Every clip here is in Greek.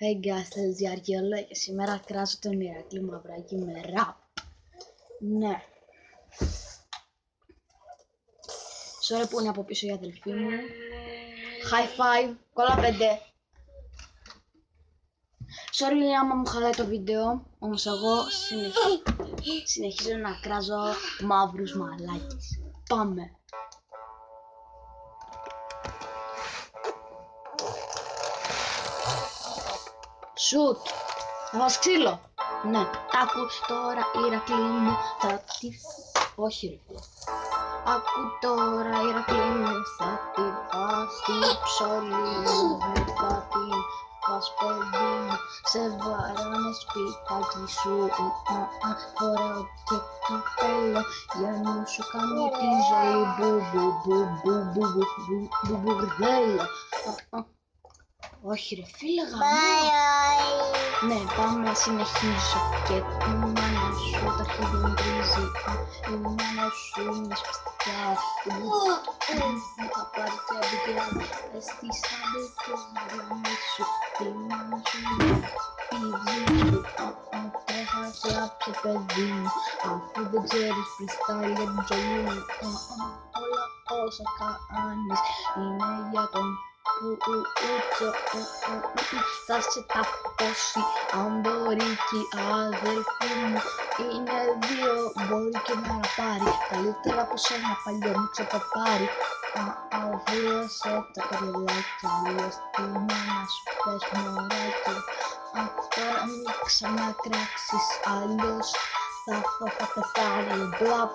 Hey guys, θέλεις διαργύολο και σήμερα κράζω τον Ηρακλή Μαυράκη με ραπ. Ναι. Sorry που είναι από πίσω η αδελφή μου. High five, κόλλα 5. Sorry άμα μου χαλάει το βίντεο, όμως εγώ συνεχίζω να κράζω μαύρους μαλάκες. Πάμε. Σουτ! Θα φας ξύλο! Ναι, άκου τώρα Ηρακλή μου, θα τη... Όχι ρε φίλε. Άκου τώρα Ηρακλή μου, θα τη φας τη ψωλή μου, θα την φας παιδί μου, σε βαράνε σπιτάκι σου, φοράω και καπέλο, για να σου κάνω τη ζωή, μπουρδέλο. Όχι ρε φίλε γαμώ. Ναι, πάμε, συνεχίζω. Και η μάνα σου τα αρχίδια μου τρίζει. Η μάνα σου είναι σπαστικά. Θα πάρει και αμπικιά. Στις αμπικές γραμμές σου. Η μάνα σου είναι πηδί σου. Τρέχα κλάψε παιδί μου. Αφού δεν ξέρεις freestyle για την ζωή μου. Όλα όσα κάνεις είναι για τον θα σε ταπώσει αν μπορεί και η αδελφή μου είναι δύο, μπορεί και να πάρει καλύτερα από σένα παλιό μου ξεπαπάρει. Αβίωσε τα καριολάκια, αλλιώς τη μάνα σου πες μωράκι. Τώρα μην ξανακράξεις, αλλιώς θα πεθάνει. Μπλαπ,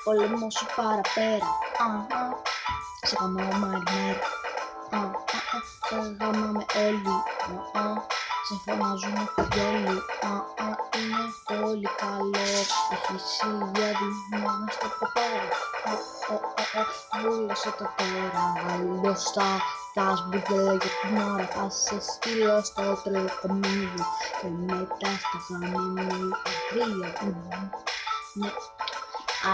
πολεμό σου παραπέρα. Σε γαμάω μαριμέρα. Σε γαμάμε όλοι, σε φωνάζουμε κουμπιόλοι. Είναι πολύ καλό, έχεις υγιάδι μόνο στο ποπό. Βούλωσε το τώρα, αλλιώς θα φας μπουρδέλα για την ώρα. Θα σε στείλω στο τρελοκομείο και μετά στο χαμένο κρύο. Ναι,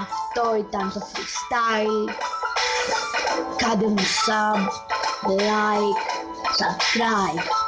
αυτό ήταν το freestyle. Κάντε μου sub, like, subscribe.